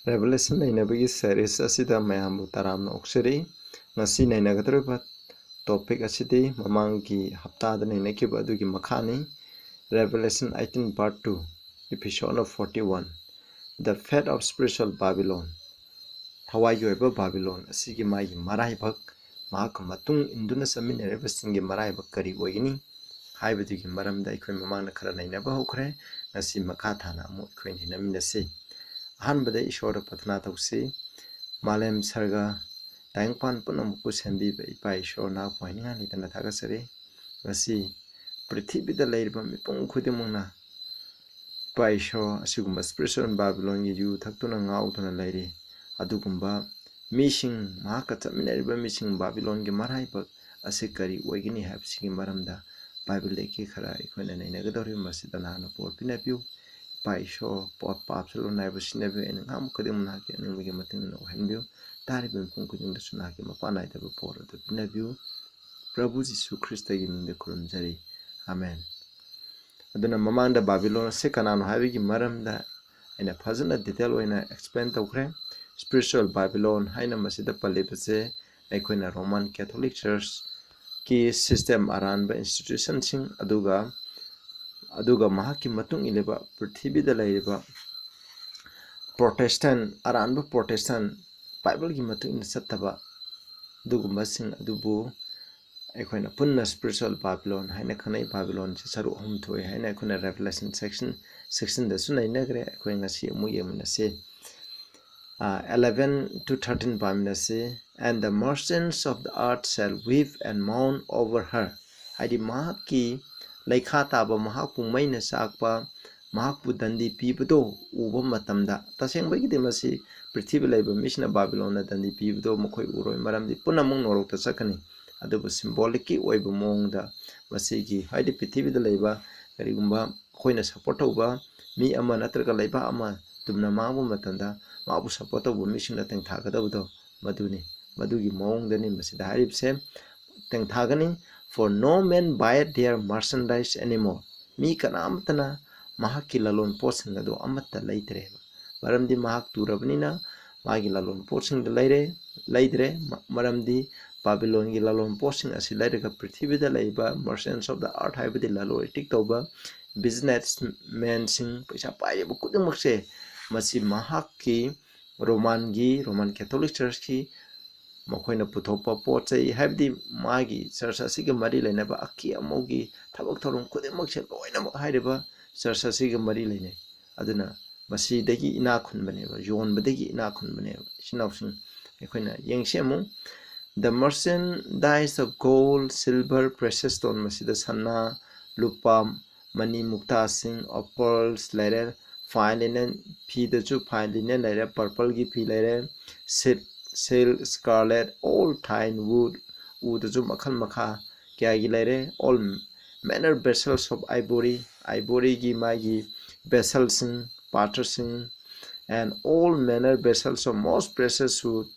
Revelation nainabagi series asida mayambu taramna oksari ngasi nainagadriba topic asidi mamangi haptada nainakiba adugi makhani Revelation 18 part 2 episode of 41 The Fate of Spiritual Babylon Hawaii yoiba Babylon asigi magi maraibak mahak matung induna saminareba singi maraibak kari oigini haibadugi maramda ikhoi mamangna khara nainaba hokre ngasi makha thana amu ikhoi naminase अहनबद ईश्वर प्रार्थना तौसी मालेम सर्गा तायंगपान पुनमुकु सेंबीब इपा ईश्वर ना पाइनिंगा नितना थागसरे वसी पृथ्वीदा लैरबा मिपुंग खुदिमुंगना इपा ईश्वर असिगुंबा spiritual Babylon यु थक्तुना गाउतुना लैरे अदुगुंबा मीसिंग माका चमिनरिबा मीसिंग बाबिलोन गे मराइबा असे करी ओइगिनी हाबसिगी मरमदा Bible लेखि खरा इखोना नैनागदौरि मसिदा नाना पोर पिनापिउ Paisho pot papsalo naiba sinabu ena ngam kadim naki ningmigi mating no henbiu tari bim kung kuding da sunaki mapanai da por da pinabiu Prabhu Jisu Krista gi mingde kurum jari amen aduna mamanda Babylon se kanano habi gi maram da ena phajana detail oina explain tawkre spiritual Babylon haina masida palibase aikoina Roman Catholic Church ki system aranba institution sing aduga mahaki matung ileba prithibida lairiba Protestant aranba Protestant Bible gi matung in sattaba dugumba sing adubu aikoina punna spiritual Babylon haina khanai Babylon se saru hum thoi haina aikoina Revelation section da sunai nagre aikoina ngasi amu yemna se 11 to 13 pamina se and the merchants of the earth shall weep and mourn over her haidi mahaki Laikha taba mahakpu maina sakpa mahakpu dandi pibado uba matamda taseng bagi de masi prithvi laiba misna Babylon na dandi pibado makhoi uroi maramdi punamung norok ta sakani adubu symbolic oiba mongda masigi haidi prithvi da laiba karigumba khoina support uba mi ama natraga laiba ama tumna mabu matanda mabu support uba misna teng thagadabdo madugi mongdani masida haribse teng thagani For no man buy their merchandise anymore. Mi kanamtana mahaki lalon posing ado amatta leitre. Maramdi mahak turabnina magi lalon posing de leidre maramdi Babylon gi lalon posing asi leidre prithvi da leiba merchants of the earth haibadi lalo etik toba businessmen sing paisa paire bu kudumukse masi mahaki Roman Catholic Church ki makoina puthopa pochai habdi magi church asiga mari lainaba akki amogi thabak thorum khudemak se loina haireba church asiga mari lainai aduna masi dagi ina khunbane ba yon badagi ina khunbane sinawsing ekoina yengshemu the merchandise of gold silver precious stone masida sanna lupa mani mukta sing of pearls later fine linen phi da chu fine linen later purple gi phi later silk scarlet all thine wood the makhan makha kya gi laire all manner vessels of ivory gi magi vessels and all manner vessels of most precious wood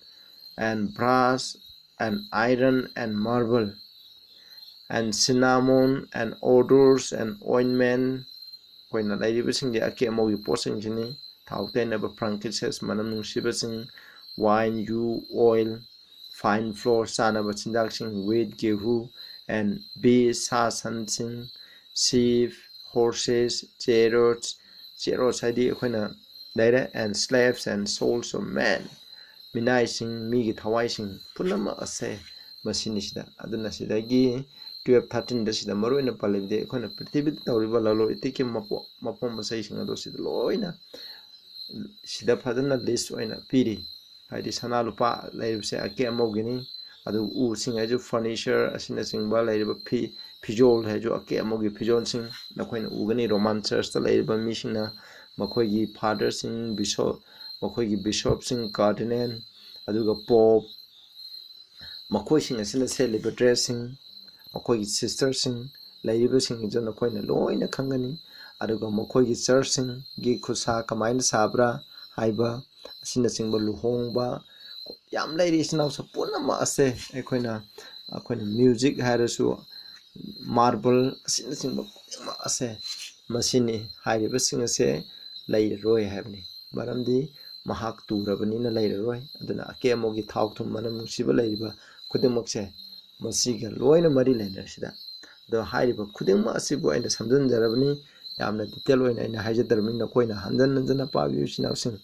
and brass and iron and marble and cinnamon and odors and ointment koina lairibasing de ake amogi posing jini thauten aba frankincense manam nungsibasing wine, oil, fine flour, sanaba chindaksing, wheat, gehu, and bees, sansing, sheep, horses, chariots, hadi akhona laira and slaves and souls of men. Minaising, migi thawaising, punama ase masinisida. Aduna sidagi 12-13 da sida maruina palibde akhona prithibid tawriba lalo itiki mapom masaising ado sida loina sida phadana list oina piri haidi sana lupa lairibse ake amogini adu u sing aju furniture asina singba lairiba pijol haju ake amogi pijol sing nakoina ugani Roman Church ta lairiba misina makhoi father sing bishop sing cardinal aduga pope makhoi sing asina seliba dressing makhoi sister sing lairiba sing jo nakoina loina khangani aduga makhoi church sing gi khusa kamaina sabra haiba asina singba luhongba yam lairi isnaw sa punama ase ekoina music harasu marble asina singba ase masini hairiba sing ase lai roi habni maramdi mahak turabani na lairaroi aduna ake amogi thau thum manam nusiba lairiba khudimokse masiga loina mari lainer sida do hairiba khudimma asibu aina samjan jarabani yamna detail oina aina haijadarabani nakoina hanjan pabiu sinawsing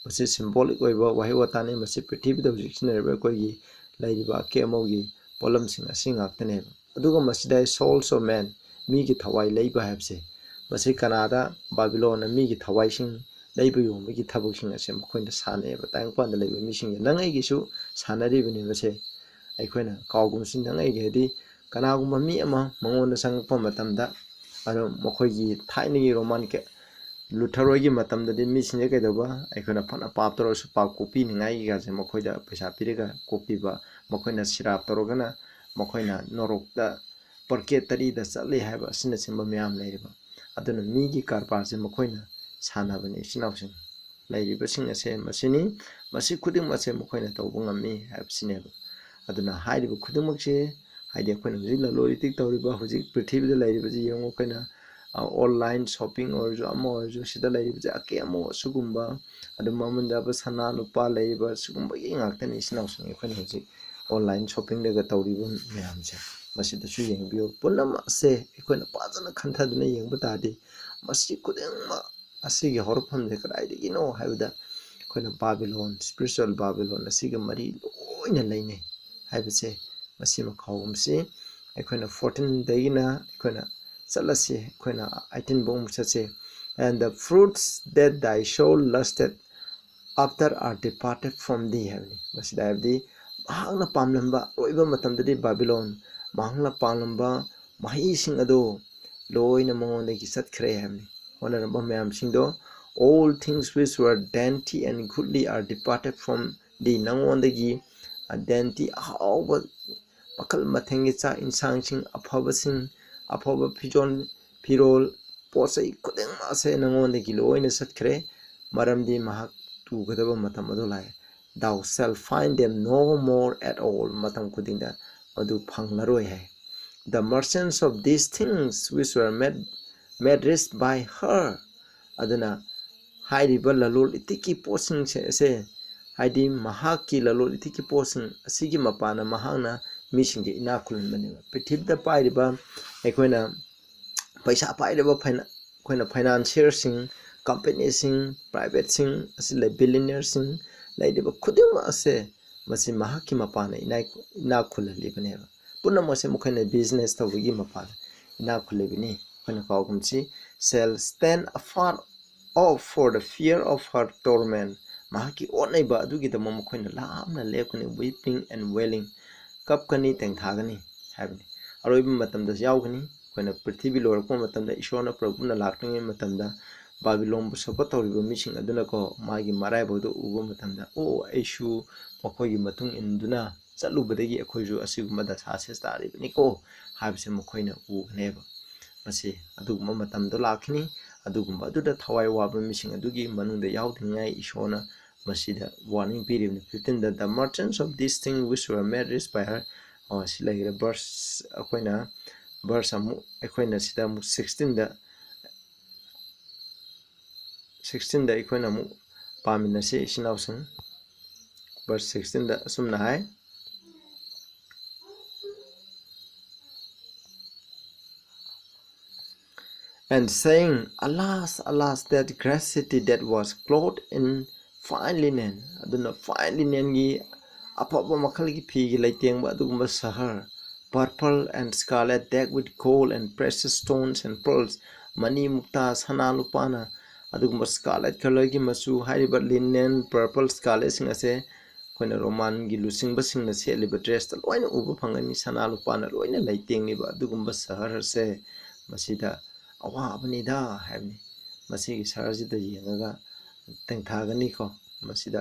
masi symbolic oiba wahi watani masi prithibida hujik sinarba koigi lairiba ake amogi polamsing asing aktane aduga masida souls of man migi thawai leiba habse masi kanada babylon migi thawai sing leiba yomigi thabuk ase mkoina saneba tangpanda leiba mising nangai gisu sanaribani base aikoina kawgum sin nangai gedi kanagum mi ama mangonda sangpa matamda aro mokoigi thainigi roman ke Lutheroi matamda di mising kaidaba aikoina phana pap toro su pap copy ningai ga je mokoida paisa pirega copy ba mokoina sirap torogana mokoina norokda porke tari da chale haiba sina simba myam leiriba aduna migi karpar je mokoina sanabani sinawsing lairiba sing ase masini masi khuding mase mokoina tawbu ngami habsineba aduna hairiba khudumakse haide akoina hujik la loritik tawriba hujik prithibida lairiba je yongo kaina online shopping or jo amo jo sida lairiba je ake amo sugumba aduma munda ba sana lupa laiba sugumba gi ngaktani sinawsing akoina hujik online shopping daga tawriba myamse masida su yengbiyo punam ase akoina pajana khantaduna yengba tadi masi khudingma asigi horpham je kadaidagino haibda akoina Babylon spiritual Babylon asiga mari loina lainai haibse masi makhawumsi akoina 14 dagina akoina salase akoina 18 bom sache and the fruits that thy soul lusted after are departed from thee havni masida habdi mahangna pamlamba roiba matamdadi Babylon mahangna pamlamba mahi sing ado loina mangonda gi satkhre havni honaramba mayam singdo all things which were dainty and goodly are departed from thee nangonda gi dainty how pakal mathengi cha insang sing afaba pirol posai khudeng ase nangonda gi loina satkhre maramdi mahak tu gadaba matam ado lai thou shall find them no more at all matam khudingda adu phanglaroi hai the merchants of these things which were made rich by her aduna hairiba lalol itiki posing se haidi mahaki lalol itiki posing asigi mapana mahangna mising ge ina khulun bane prithibda pairiba aikoina paisa pairiba aikoina financier sing company sing private sing asile billionaire sing laidiba khudima ase masi mahaki mapana ina khulali bane punna mase mukhaina business tawigi mapana ina khulebini khana kawgumchi shall stand afar off for the fear of her torment mahaki onaiba adugi da mukhaina lamna lekuni weeping and wailing kapkani tengthagani habni aroiba matamda yaugani koina prithibi lorakpa matamda ishona prabhuna lakngi matamda Babylon bu support tawriba mising aduna ko magi marai bodo uba matamda o aishu makoigi matung induna chalubadagi akhoiju asiguma da sase staribani ko habse makoina ugneba masi aduguma matamdo lakni aduguma aduda thawai waba mising adugi manungda yaudingai ishona masida warning period 15 the merchants of these things which were made rich by her silagira verse akoina verse amu akoina sida 16 da akoina mu pamina se sinawsang verse 16 da sumna hai and saying alas alas that great city that was clothed in fine linen aduna fine linen gi apapa makal gi phi gi laitengba adugumba sahar purple and scarlet decked with gold and precious stones and pearls mani mukta sana lupana adugumba scarlet color gi masu hariba linen purple scarlet sing ase koina roman gi lusing basing na seliba dress ta loina uba phangani sana lupana loina laitengni ba adugumba sahar se masida awa abanida habni masigi sarjida yengaga tengthagani ko masida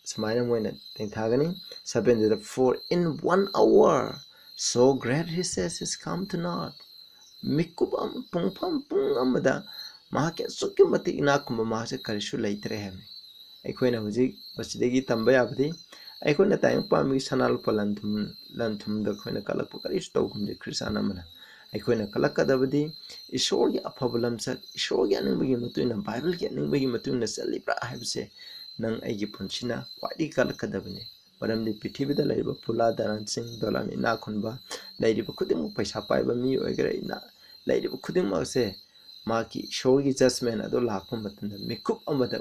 samaina moina tengthagani 7 for in 1 hour so great riches is come to naught mikubam pungpham pungamada mahake sukki mati inakumba mahase karisu leitre habni aikoina hujik basidagi tamba yabdi aikoina tayang pami sanal palanthum da koina kalakpa karisu tawgumje krisana mana aikoina kalakadabadi ishorgi afabalamsat ishorgi aningbagi matuna bible gi aningbagi matuna salibra habse nang aigi punsina kwadi kalakadabani maramdi prithibida laiba pula daransing dolan ina khunba lairiba khudimuk paisa paiba mi oigara ina lairiba khudimuk se maki shorgi judgment ado lakpa matanda mikup amada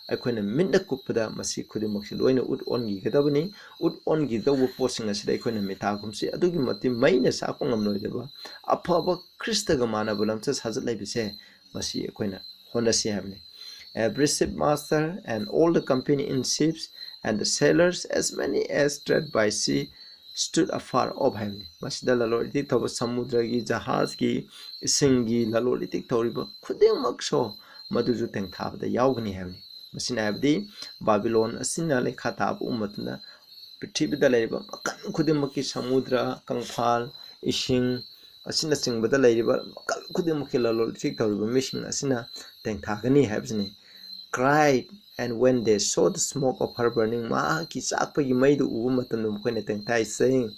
ꯑꯩꯈꯣꯏꯅ ꯃꯤꯠꯅ ꯀꯨꯞꯄꯗ ꯃꯁꯤ ꯈꯨꯗꯤꯡꯃꯛꯁꯤ ꯂꯣꯏꯅ ꯎꯠ ꯑꯣꯟꯈꯤꯒꯗꯕꯅꯤ ꯎꯠ ꯑꯣꯟꯈꯤꯗꯧꯕ ꯄꯣꯠꯁꯤꯡ ꯑꯁꯤꯗ ꯑꯩꯈꯣꯏꯅ ꯃꯤꯊꯥꯒꯨꯝꯁꯤ ꯑꯗꯨꯒꯤ ꯃꯇꯤꯛ ꯃꯩꯅ ꯆꯥꯛꯄ ꯉꯝꯂꯣꯏꯗꯕ ꯑꯐꯕ ꯈ꯭ꯔꯤꯁꯇꯒ ꯃꯥꯟꯅꯕ ꯂꯝꯆꯠ ꯁꯥꯖꯠ ꯂꯩꯕꯁꯦ ꯃꯁꯤ ꯑꯩꯈꯣꯏꯅ ꯍꯣꯠꯅꯁꯤ ꯍꯥꯏꯕꯅꯤ every shipmaster and all the company in ships and the sailors as many as trade by sea stood afar off haibni masida lalol itik thoba samudragi jahazgi isinggi lalol itik thoriba khudingmak so maduju tengthabada yaugani haibni masina habdi babylon asina lekha tab ummatna prithibida laiba makan khudimaki samudra kangphal ising asina singbada laiba makal khudimaki lalol itik thoriba mission asina tengthagani haibni cried, and when they saw the smoke of her burning ma ki sakpagi maidu ubu matamda mukhoina tengthai saying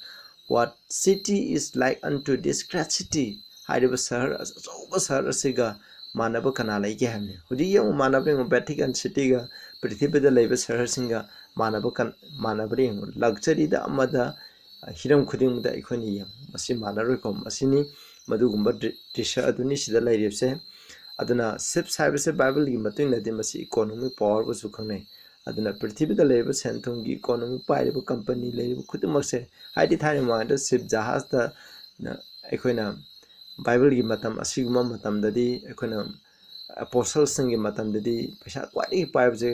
what city is like unto this great city haiba sahar asoba sahar asiga manaba kana laige hamne hudi yong manaba ng Vatican city ga prithibida laiba sahar singa manaba ring luxury da amada hiram khuding da ikhoni yang masi manaroi kom asini madugumba drisha aduni sida lairepse aduna ships haibase bible gi matung nadi masi economic power bu sukhanai aduna prithibida leba senthum gi economic pairiba company leba khudumakse haidi thani ma da ship jahaz da ekoina bible gi matam asiguma matam dadi ekoina apostles singi matam dadi paisa kwadi paibje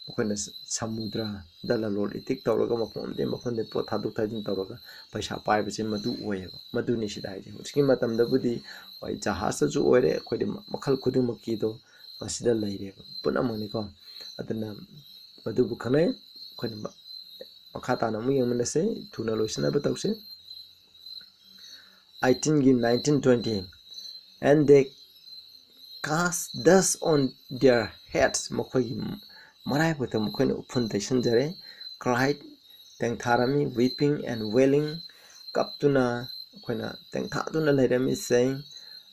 ekoina samudra dala lord itik tawraga makhonde po thaduk thajin tawraga paisa paibje madu oyeba madu ni sidai je uski matam da budi oi jahaz ju oire khodi makhal khudimaki do masida laire punamani ko adana madu bu khane khodi makhata na mu yemnase thuna loisna batause 1920 and they cast dust on their heads makhoi marai bata mukhoina upun taishan jare cried tengtharami weeping and wailing kaptuna khoina tengthaduna lairami saying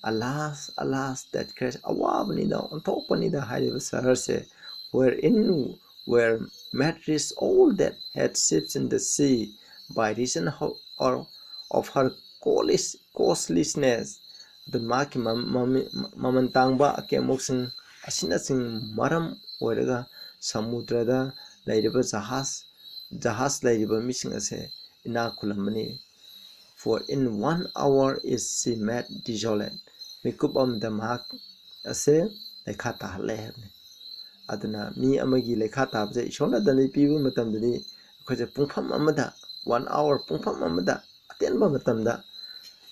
alas alas that crash awabanida onthopanida haiba saharse wherein were matters all that had ships in the sea by reason of her costliness the maki mamantangba akemoksing asinasing maram oiraga samudrada lairiba jahaz lairiba mising ase ina kulamani for in 1 hour is she made desolate mikup the mahak ase lekha tahle habne aduna mi amagi lekha tabje isona dani pibu matamdani khoje pungpham amada 1 hour pungpham amada atenba matamda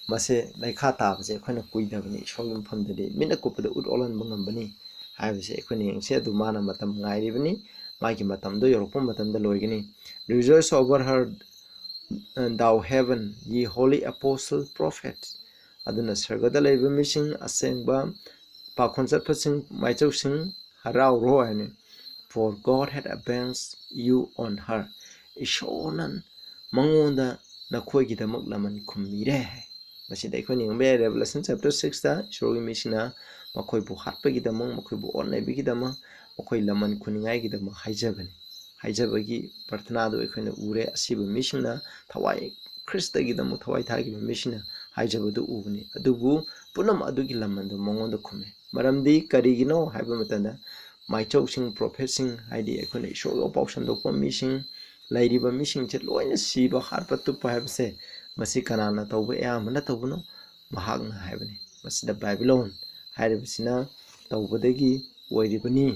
mase lekha tabje khoina kuidabani isogum phamdani mina kupada ut olan bangambani haibse khoni yengse adu mana matam ngairibani magi matamdo yorokpa matamda loigini rejoice over her thou heaven ye holy apostle prophet aduna sargada laiba mising asengba pakhonjat phasing maichau sing harau ro ani for God had avenged you on her ishonan mangonda nakhoi gidamak laman khumire masi dai khoni ngbe Revelation chapter 6 ta shorogi misina makhoi bu hatpa gidamang makhoi bu onai bi gidamang makhoi laman khuningai gidamang haijabagi प्रार्थना दो एखोने उरे असिबो मिसिंगना थवाई Christ गिदमु थवाई थागी मिसिंगना हाइजबदु उबनि अदुबु पुनम अदुगी लमनदो मंगोंद खुमे मरमदि करिगिनो हाइबो मतंदा माइचौसिंग प्रोफेसिंग हाइदि एखोने इशोगो पाउसन दोपम मिसिंग लाइरिबा मिसिंग चे लोइना सिबा हारपतु पाइबसे मसि कनाना तौबे यामना तौबनो महागना हाइबनि मसिदा बाइबलोन हाइरिबसिना तौबदगी ओइरिबनि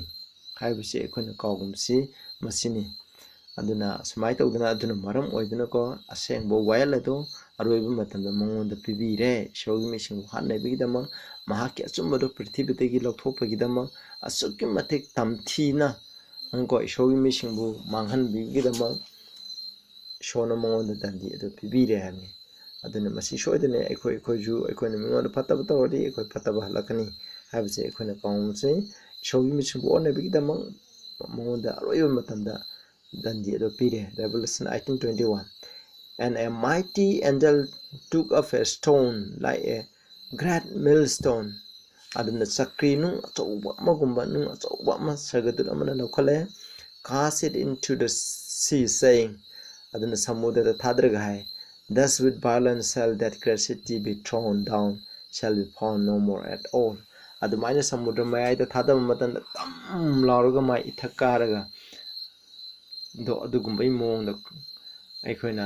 हाइबसे एखोने काउगुमसि मसिनी aduna sumai tawduna aduna maram oiduna ko asengbo wayal ado aroibu matamda mongonda pibire shogi mising hanai bigidama mahaki achumbado prithibitegi lokthopagidama asukki matik tamthina angko shogi mising bu manghan bigidama shona mongonda dandi ado pibire hani aduna masi shoidane ekhoju ekhoina mingoda phataba tawdi ekhoi phataba halakani habse ekhoina kaumse shogi mising bu onai bigidama mongonda aroibu matamda Dandi pire Revelation 18:21 and a mighty angel took up a stone like a great millstone aduna sakri nu achouba magumba nu achouba ma sagadu amana lokhale cast it into the sea, saying, aduna samudra thadraga hai, thus with violence shall that great city be thrown down, shall be found no more at all. Adumaina samudra mayai thadaba matanda tam lauraga mai ithakaraga do adugumbai mongda ꯑꯩꯈꯣꯏꯅ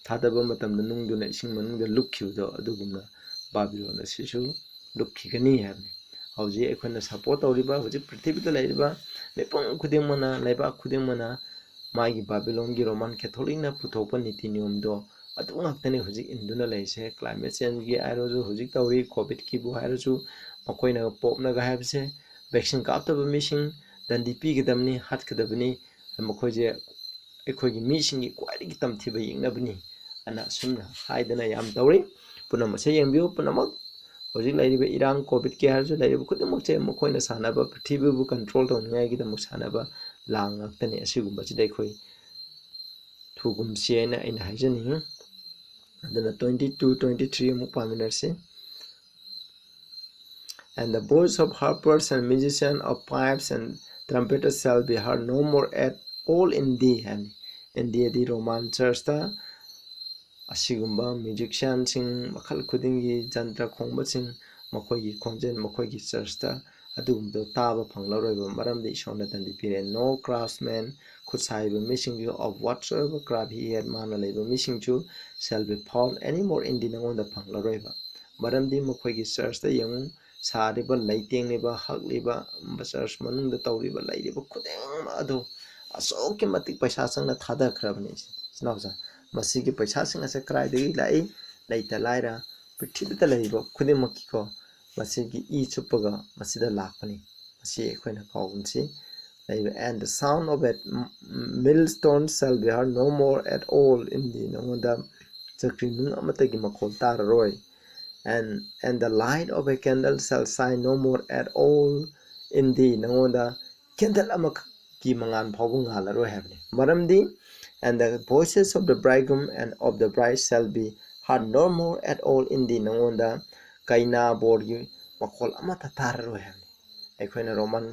ꯊꯥꯗꯕ ꯃꯇꯝꯗ ꯅꯨꯡꯗꯨꯅ ꯏꯁꯤꯡ ꯃꯅꯨꯡꯗ ꯂꯨꯞꯈꯤꯕꯗꯣ ꯑꯗꯨꯒꯨꯝꯅ ꯕꯥꯕꯤꯂꯣꯟ ꯑꯁꯤꯁꯨ ꯂꯨꯞꯈꯤꯒꯅꯤ ꯍꯥꯏꯕꯅꯤ ꯍꯧꯖꯤꯛ ꯑꯩꯈꯣꯏꯅ ꯁꯄꯣꯔꯠ ꯇꯧꯔꯤꯕ ꯍꯧꯖꯤꯛ ꯄ꯭ꯔꯤꯊꯤꯕꯤꯗ ꯂꯩꯔꯤꯕ ꯃꯤꯄꯨꯝ ꯈꯨꯗꯤꯡꯃꯛꯅ ꯂꯩꯕꯥꯛ ꯈꯨꯗꯤꯡꯃꯛꯅ ꯃꯥꯒꯤ ꯕꯥꯕꯤꯂꯣꯟꯒꯤ ꯔꯣꯃꯥꯟ ꯀꯦꯊꯣꯂꯤꯛꯅ ꯄꯨꯊꯣꯛꯄ ꯅꯤꯇꯤ ꯅꯤꯌꯣꯝꯗꯣ ꯑꯗꯨ ꯉꯥꯛꯇꯅꯤ ꯍꯧꯖꯤꯛ ꯏꯟꯗꯨꯅ ꯂꯩꯔꯤꯁꯦ ꯀ꯭ꯂꯥꯏꯃꯦꯠ ꯆꯦꯟꯖꯒꯤ ꯍꯥꯏꯔꯁꯨ ꯍꯧꯖꯤꯛ ꯇꯧꯔꯤ ꯀꯣꯚꯤꯗꯀꯤꯕꯨ ꯍꯥꯏꯔꯁꯨ ꯃꯈꯣꯏꯅ ꯄꯣꯞꯅꯒ ꯍꯥꯏꯕꯁꯦ ꯚꯦꯛꯁꯤꯟ ꯀꯥꯞꯇꯕ ꯃꯤꯁꯤꯡ ꯗꯟꯗꯤ ꯄꯤꯒꯗꯕꯅꯤ ꯍꯥꯠꯀꯗꯕꯅꯤ ꯃꯈꯣꯏꯁꯦ ꯑꯩꯈꯣꯏꯒꯤ ꯃꯤꯁꯤꯡꯒꯤ ꯈ꯭ꯋꯥꯏꯗꯒꯤ ꯇꯝꯊꯤꯕ ꯌꯦꯛꯅꯕꯅꯤ ꯑꯅ ꯑꯁꯨꯝꯅ ꯍꯥꯏꯗꯅ ꯌꯥꯝ ꯇꯧꯔꯤ ꯄꯨꯝꯅꯃꯛꯁꯦ ꯌꯦꯡꯕꯤꯌꯨ ꯄꯨꯝꯅꯃꯛ ꯍꯧꯖꯤꯛ ꯂꯩꯔꯤꯕ ꯏꯔꯥꯡ ꯀꯣꯚꯤꯗꯀꯤ ꯍꯥꯏꯔꯁꯨ ꯂꯩꯔꯤꯕ ꯈꯨꯗꯤꯡꯃꯛꯁꯦ ꯃꯈꯣꯏꯅ ꯁꯥꯟꯅꯕ ꯄ꯭ꯔꯤꯊꯤꯕꯤꯕꯨ ꯀꯟꯇ꯭ꯔꯣꯜ ꯇꯧꯅꯤꯡꯉꯥꯏꯒꯤꯗꯃꯛ ꯁꯥꯟꯅꯕ ꯂꯥꯡ ꯉꯥꯛꯇꯅꯤ ꯑꯁꯤꯒꯨꯝꯕꯁꯤꯗ ꯑꯩꯈꯣꯏ ꯊꯨꯒꯨꯝꯁꯤ ꯍꯥꯏꯅ ꯑꯩꯅ ꯍꯥꯏꯖꯅꯤꯡꯉꯤ ꯑꯗꯨꯅ 22-23 ꯑꯃꯨꯛ ꯄꯥꯃꯤꯟꯅꯔꯁꯤ And the voice of harpers and musicians of pipes and trumpeters shall be heard no more at all in thee. And in thee Roman church ꯑꯁꯤꯒꯨꯝꯕ ꯃ꯭ꯌꯨꯖꯤꯛꯁꯤꯌꯥꯟꯁꯤꯡ ꯃꯈꯜ ꯈꯨꯗꯤꯡꯒꯤ ꯖꯟꯇ꯭ꯔ ꯈꯣꯡꯕꯁꯤꯡ ꯃꯈꯣꯏꯒꯤ ꯈꯣꯟꯖꯦꯜ ꯃꯈꯣꯏꯒꯤ ꯆꯔꯆꯇ ꯑꯗꯨꯒꯨꯝꯕꯗꯣ ꯇꯥꯕ ꯐꯪꯂꯔꯣꯏꯕ ꯃꯔꯝꯗꯤ ꯏꯁꯣꯔꯅ ꯇꯟꯗꯤ ꯄꯤꯔꯦ ꯅꯣ ꯀ꯭ꯔꯥꯐꯠꯁꯃꯦꯟ ꯈꯨꯠ ꯁꯥꯔꯤꯕ ꯃꯤꯁꯤꯡꯁꯨ ꯑꯣꯐ ꯋꯥꯠꯁꯣꯑꯦꯚꯔ ꯀ꯭ꯔꯥꯐꯠ ꯍꯤ ꯍꯦꯗ ꯃꯥꯅ ꯂꯩꯕ ꯃꯤꯁꯤꯡꯁꯨ ꯁꯦꯜ ꯕꯤ ꯐꯥꯎꯟ ꯑꯦꯅꯤ ꯃꯣꯔ ꯏꯟꯗꯤ ꯅꯉꯣꯟꯗ ꯐꯪꯂꯔꯣꯏꯕ ꯃꯔꯝꯗꯤ ꯃꯈꯣꯏꯒꯤ ꯆꯔꯆꯇ ꯌꯦꯡꯉꯨ ꯁꯥꯔꯤꯕ ꯂꯩꯇꯦꯡꯂꯤꯕ ꯍꯛꯂꯤꯕ ꯆꯔꯆ ꯃꯅꯨꯡꯗ ꯇꯧꯔꯤꯕ ꯂꯩꯔꯤꯕ ꯈꯨꯗꯤꯡꯃꯛ ꯑꯗꯨ ꯑꯁꯨꯛꯀꯤ ꯃꯇꯤꯛ ꯄꯩꯁꯥ ꯆꯪꯅ ꯊꯥꯗꯈ꯭ꯔꯕꯅꯤ ꯏꯆꯤꯟꯅꯥꯎꯖꯥ ꯃꯁꯤꯒꯤ ꯄꯩꯁꯥꯁꯤꯡ ꯑꯁꯦ ꯀꯗꯥꯏꯗꯒꯤ ꯂꯥꯛꯏ ꯂꯩꯇ ꯂꯥꯏꯔ ꯄ꯭ꯔꯤꯊꯤꯕꯤꯗ ꯂꯩꯔꯤꯕ ꯈꯨꯗꯤꯡꯃꯛꯀꯤꯀꯣ ꯃꯁꯤꯒꯤ ꯏ ꯆꯨꯞꯄꯒ ꯃꯁꯤꯗ ꯂꯥꯛꯄꯅꯤ ꯃꯁꯤ ꯑꯩꯈꯣꯏꯅ ꯀꯥꯎꯒꯨꯝꯁꯤ ꯂꯩꯕ and the sound of a millstone shall be heard no more at all in the ꯅꯉꯣꯟꯗ ꯆꯀ꯭ꯔꯤ ꯅꯨꯡ ꯑꯃꯠꯇꯒꯤ ꯃꯈꯣꯜ ꯇꯥꯔꯔꯣꯏ and the light of a candle shall shine no more at all in thee nangona candle amakki mangan phawbu ngalaro habni maramdi and the voices of the bridegroom and of the bride shall be heard no more at all in thee nangona kaina borgi makhol amata tararo habni aikhoina roman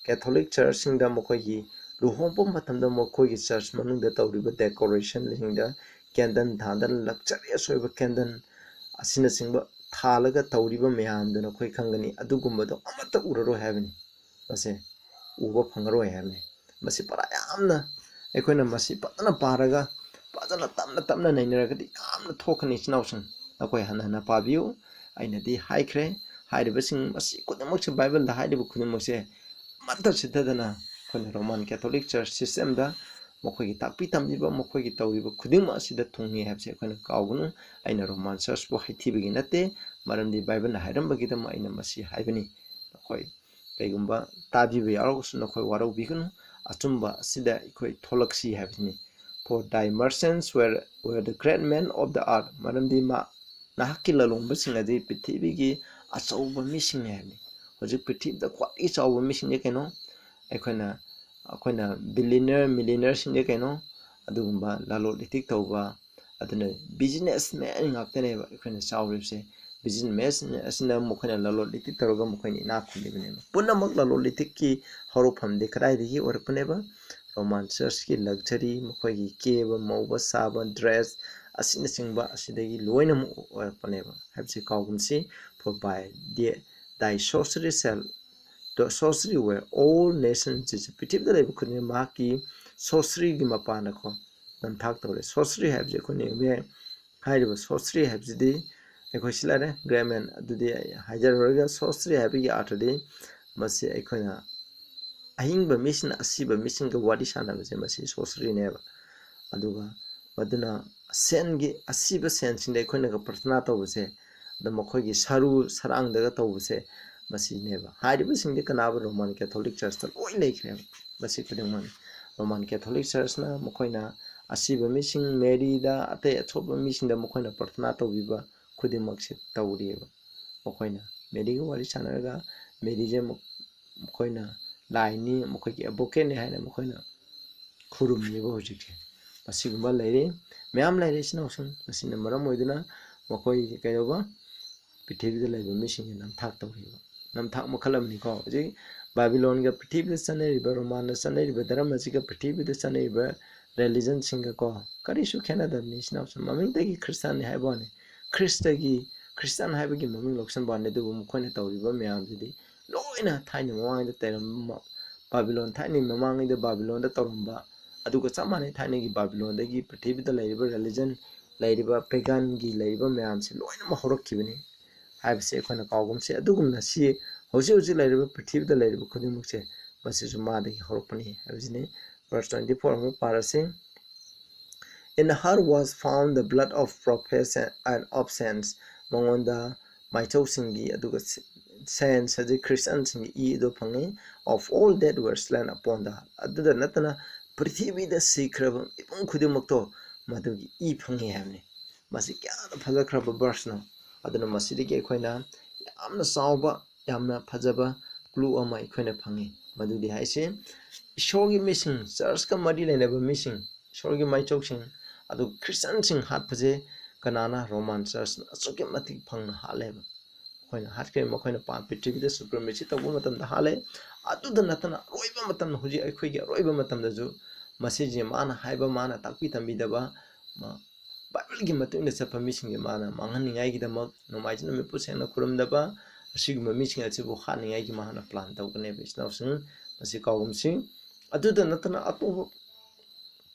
catholic church singda mokhogi luhongpa matamda mokhogi church manungda tawriba decoration lingda candle thandal luxurious oiba candle asina singba थालगा तौरीबा मयामदुना खोय खंगनी अदुगुम्बदो अमत्ता उररो हैबनी मसे उबा फंगरो हैबनी मसे परा यामना एखोयना मसे पतना पारगा पजना तमना तमना नैनरगदि यामना थोखनी चिनाउसं अखोय हनना पाबियु आइनदि हाइख्रे हाइरिबसिंग मसे कुदमक्से Bible दा हाइरिबु कुदमक्से मत्ता सिद्धदना खोयना Roman Catholic church system दा मखोयगी ताकपि तमबिबा मखोयगी तौरिबा खुदिंग असिदा थुंगी हैबसे अखोयना काउगनु आइना रोमन चर्च बो हाइथिबगी नते मरमदी बाइबल हाइरमबगीदम आइना मसी हाइबनी नखोय कैगुम्बा ताबिबा यारगसु नखोय वारौबिगनु अचुम्बा असिदा अखोय थोलक्सी हैबनी for thy merchants were the great men of the earth मरमदी मा नाहकी ललोंबसिंग अदि पृथ्वीगी अचौबा मिसिंग हैबनी होजि पृथ्वीदा ख्वाई चौबा मिसिंग कैनो अखोयना बिलियनर मिलियनर सिंगे कैनो अदुगुम्बा लालो लिटिक तौबा अदुना बिजनेस मैन ngakteneba अखोयना चावरिबसे बिजनेस असना मखोयना लालो लिटिक तौरगा मखोयनी ना खुलिबनेबा पुनमक लालो लिटिक की हरोफमदे कदाइदगी ओरपनेबा रोमन चर्च की लग्जरी मखोयगी केबा मौबा साबा ड्रेस असिना सिंगबा असिदगी लोइना ओरपनेबा हैबसे काउगुमसी for by thy sorcery shall the sorcery were all nations is पृथ्वी दा खुने माकी sorcery gi mapana ko nam thak tore sorcery have je khone me hairiba sorcery have jidi ekho silare grammar adudi hajar roga sorcery have gi atade masi ekhona ahingba mission asiba mission ga wadi sana je masi sorcery ne ba aduga maduna sen gi asiba sen sin de ekhona ga prarthana tawse da mokhoi gi saru sarang daga tawse मसी नेबा हारिबा सिंगदे कनाबा Roman Catholic church त लोइ लेख्रे मसी खुदिंगमन Roman Catholic church ना मखोइना असिबा missing मेरी दा अते अछोबा missing दा मखोइना प्रार्थना तौबिबा खुदिंमक्से तौरिबा मखोइना मेरी गो वारी सानरगा मेरी जे मखोइना लाइनी मखोइकी एडवोकेट ने हाइना मखोइना खुरुमनिबा होजिके मसी गुम्बा लेरे म्याम लेरे सिनाउसं मसिना मरम ओइदना मखोइ कैयोबा पृथ्वीदा लेबा मिसिंग नाम थाक तौरिबा namthak makhalamniko ji Babylon ga prithibida chanariba Roman na chanariba dharma siga prithibida chanariba religion singa ko karisu khenadabni snapsa mamingdagi Christian ni haibone Christian haibagi maming loksan bane du mukhoina tawriba mayamjidi loina thaini mamangda teram Babylon thaini mamangda Babylon da tawramba aduga chamane thaini gi Babylon dagi prithibida lairiba religion lairiba pagan gi lairiba mayamse loina ma horokkibani haibse khona kawgumse adugumna si hoji lairiba prithibida lairiba khudimukse basisu madagi horokpani habisini verse 24 mu parase. In her was found the blood of prophets and of saints mangonda maichau singi aduga saints as Christians singi e do phangi of all that were slain upon the aduda natana prithvi da sikraba ibung khudimukto madugi e phangi hamne masi kya phajakraba verse no aduna masidi ke khoina yamna sauba yamna phajaba clue ama ikhoina phangi madudi haise ishorgi missing church ka mari lenaba missing ishorgi maichau sing adu Christian sing hat phaje kanana Roman church achoke matik phangna haleba khoina hatkre makhoina pa prithvi da supremacy tawba matam da hale adu da natana roiba matam huji akhoi gi roiba matam da ju masiji mana haiba mana takpi tambi daba ma Bible gi matung da chapa missing gi mana manghan ningai gi da mak nomaijina me pusena kurum daba asigma missing achibu ha ningai gi mana plan tawkane bisnaw sing masi kawgum sing adu da natana atu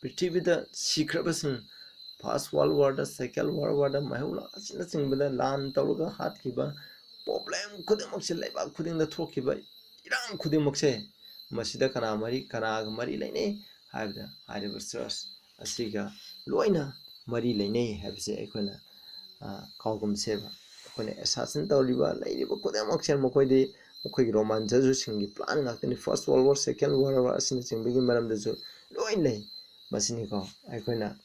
prithvi da sikraba sing First World War da Second World War da mahula asina singbada lan tawga hat kiba problem khudimokse laiba khuding da thokkiba irang khudimokse masida kana mari laine haibda hariba church asiga loina mari laine habse aikona kawgum seba akone assassin tawriba lairiba khudimokse mokoide mokoigi Roman jaju singi plan ngaktani First World War Second World War asina singbigi maram da ju loin lei masini ko aikona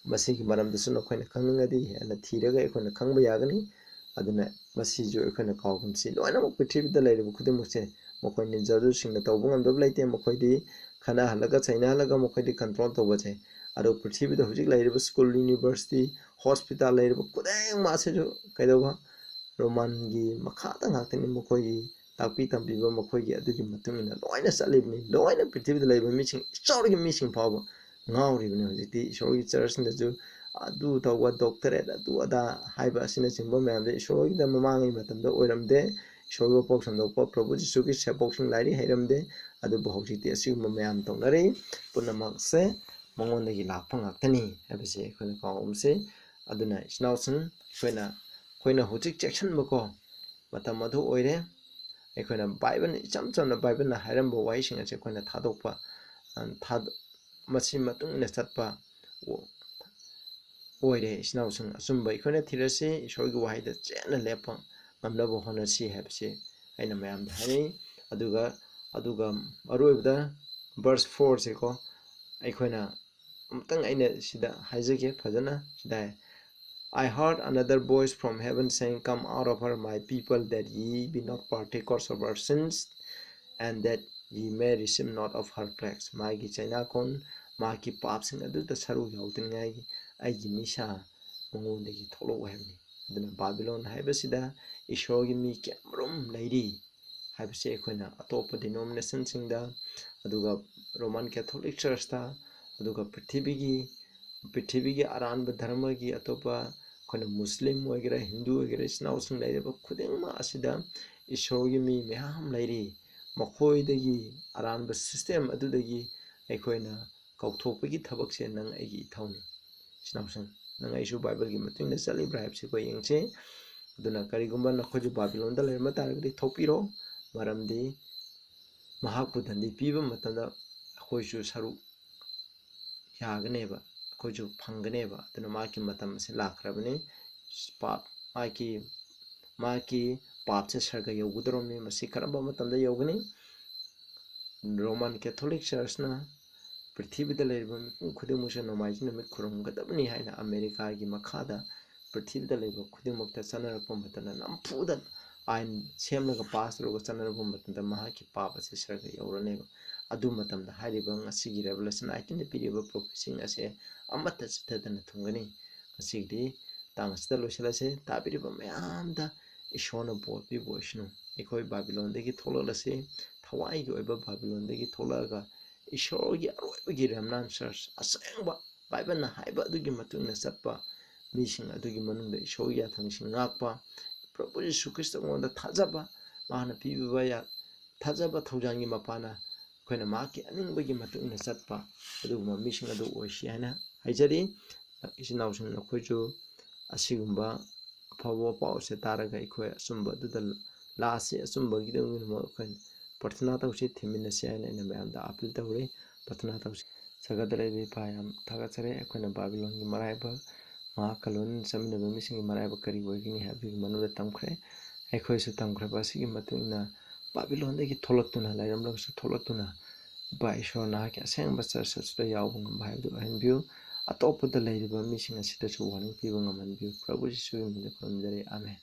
masigi maram da suno khoina khangngadi ana thiraga aikona khangba yagani aduna masi jo aikona kawgum si loina mo prithvi da lairiba khudimokse mokoini jaju singna tawba ngamdab laite mokoidi khana halaga chaina halaga mokoidi control tawba chai aro prithvi da hujik lairiba school university hospital lairiba kudai mase jo kaidoba Roman gi makhata ngaktani mokoigi takpi tambiba mokoigi adugi matungina loina salibni loina prithvi da lairiba missing sorgi missing pawba ngauribni hujikti ishorgi church na ju adu tawba doctorate adu ada haiba asina chingba mayamde ishorgi da mamangi matamda oiramde ishorgi pok samdokpa Prabhu Jisu ki sepoksing lairi hairamde adu hujikti asiguma mayam tongnare punamakse mangondagi lakpa ngaktani habise khona kawumse aduna isnawsing khoina hujik section bako matam adu oire khona Bible icham chamna Bible na hairamba waising ase khona thadokpa masi matung na chatpa oire isnawsing asumba khona thirase ishorgi wahaida chena lepa ngamlabo honasi habse aina mayam dhani aduga aroibda verse 4 se ko aikhoina amtang aina sida haijege phajana sida I heard another voice from heaven saying, Come out of her, my people, that ye be not partakers of her sins, and that ye may receive not of her plagues. Magi China kon maki papsing adu the saru yautingai aigi misha mongondagi tholo hebni. Aduna Babylon haibasida ishogi mi kamrum lairi haibase khona atopa denomination singda aduga Roman Catholic Church ta aduga prithivigi aranba dharma gi atopa khona Muslim wagera Hindu wagera snaw sing laireba khudengma asida ishogi mi meham lairi makhoidagi aranba system adudagi aikhoina kauthokpagi thabakse nang aigi ithawni snawsang nang aisu Bible gi matingna chalibra habse ko yengche aduna karigumba nakhoju Babylon da lerma taragdi thopiro maramdi mahakpu dandi piba matamda akhoisu saru yaganeba akhoisu phanganeba aduna maki matam se lakrabani pap maki papse sarga yogudromni masi karamba matamda yogani Roman Catholic Church na prithivida lairiba mipum khudimukse nomaiji namit khurumgadabni haina America gi makhada prithivida laiba khudimukta chanarappa matana nampuda ain semlaga pass roga chanarappa matanda mahaki papa se sarga yauraneba adu matamda hariba ngasigi revelation 18 da piriba prophecy ase amata chitadana thungani ngasigi tangsida losilase tabiriba mayamda ꯏꯁꯣꯔꯅ ꯕꯣꯔ ꯄꯤꯕ ꯑꯣꯏꯁꯅꯨ ꯑꯩꯈꯣꯏ ꯕꯥꯕꯤꯂꯣꯟꯗꯒꯤ ꯊꯣꯛꯂꯛꯂꯁꯤ ꯊꯋꯥꯏꯒꯤ ꯑꯣꯏꯕ ꯕꯥꯕꯤꯂꯣꯟꯗꯒꯤ ꯊꯣꯛꯂꯛꯑꯒ ꯏꯁꯣꯔꯒꯤ ꯑꯔꯣꯏꯕꯒꯤ ꯔꯦꯝꯅꯥꯟ ꯆꯔꯆ ꯑꯁꯦꯡꯕ ꯕꯥꯏꯕꯜꯅ ꯍꯥꯏꯕ ꯑꯗꯨꯒꯤ ꯃꯇꯨꯡ ꯏꯟꯅ ꯆꯠꯄ ꯃꯤꯁꯤꯡ ꯑꯗꯨꯒꯤ ꯃꯅꯨꯡꯗ ꯏꯁꯣꯔꯒꯤ ꯌꯥꯊꯪꯁꯤꯡ ꯉꯥꯛꯄ ꯄ꯭ꯔꯚꯨ ꯌꯤꯁꯨ ꯈ꯭ꯔꯤꯁꯇꯉꯣꯟꯗ ꯊꯥꯖꯕ ꯃꯥꯅ ꯄꯤꯕꯤꯕ ꯊꯥꯖꯕ ꯊꯧꯖꯥꯟꯒꯤ ꯃꯄꯥꯅ ꯑꯩꯈꯣꯏꯅ ꯃꯍꯥꯛꯀꯤ ꯑꯅꯤꯡꯕꯒꯤ ꯃꯇꯨꯡ ꯏꯟꯅ ꯆꯠꯄ ꯑꯗꯨꯒꯨꯝꯕ ꯃꯤꯁꯤꯡ ꯑꯗꯨ ꯑꯣꯏꯁꯤ ꯍꯥꯏꯅ ꯍꯥꯏꯖꯔꯤ ꯏꯆꯤꯟ ꯏꯅꯥꯎꯁꯤꯡ ꯅꯈꯣꯏꯁꯨ ꯑꯁꯤꯒꯨꯝꯕ ꯑꯐꯕ ꯄꯥꯎꯁꯦ ꯇꯥꯔꯒ ꯑꯩꯈꯣꯏ ꯑꯆꯨꯝꯕ ꯑꯗꯨꯗ ꯂꯥꯛꯑꯁꯤ ꯑꯆꯨꯝꯕꯒꯤꯗꯃꯛ ꯑꯩꯈꯣꯏ ꯄ꯭ꯔꯊꯅꯥ ꯇꯧꯁꯤ ꯊꯤꯃꯤꯟꯅꯁꯤ ꯍꯥꯏꯅ ꯑꯩꯅ ꯃꯌꯥꯝꯗ ꯑꯄꯤꯜ ꯇꯧꯔꯤ ꯄ꯭ꯔꯊꯅꯥ ꯇꯧꯁꯤ ꯁꯒꯠꯇ ꯂꯩꯕ ꯏꯄꯥ ꯌꯥꯝ ꯊꯥꯒꯠꯆꯔꯤ ꯑꯩꯈꯣꯏꯅ ꯕꯥꯕꯤꯂꯣꯟꯒꯤ ꯃꯔꯥꯏꯕꯛ ꯃꯍꯥꯛꯀ ꯂꯣꯏꯅꯅ ꯆꯠꯃꯤꯟꯅꯕ ꯃꯤꯁꯤꯡꯒꯤ ꯃꯔꯥꯏꯕꯛ ꯀꯔꯤ ꯑꯣꯏꯒꯅꯤ ꯍꯥꯏꯕꯒꯤ ꯃꯅꯨꯡꯗ ꯇꯝꯈ꯭ꯔꯦ ꯑꯩꯈꯣꯏꯁꯨ ꯇꯝꯈ꯭ꯔꯕ ꯑꯁꯤꯒꯤ ꯃꯇꯨꯡ ꯏꯟꯅ ꯕꯥꯕꯤꯂꯣꯟꯗꯒꯤ ꯊꯣꯛꯂꯛꯇꯨꯅ ꯂꯩꯔꯝꯂꯒꯁꯨ ꯊꯣꯛꯂꯛꯇꯨꯅ ꯏꯄꯥ ꯏꯁꯣꯔ ꯅꯍꯥꯛꯀꯤ ꯑꯁꯦꯡꯕ ꯆꯔꯆ ꯑꯁꯤꯗ ꯌꯥꯎꯕ ꯉꯝꯕ ꯍꯥꯏꯕꯗꯨ ꯑꯣꯏꯍꯟꯕꯤꯌꯨ ꯑꯇꯣꯞꯄꯗ ꯂꯩꯔꯤꯕ ꯃꯤꯁꯤꯡ ꯑꯁꯤꯗꯁꯨ ꯋꯥꯔꯅꯤꯡ ꯄꯤꯕ ꯉꯝꯍꯟꯕꯤꯌꯨ ꯄ꯭ꯔꯚꯨ ꯌꯤꯁꯨꯒꯤ ꯃꯤꯡꯗ ꯈꯨꯔꯨꯝꯖꯔꯤ ꯑꯥꯃꯦꯟ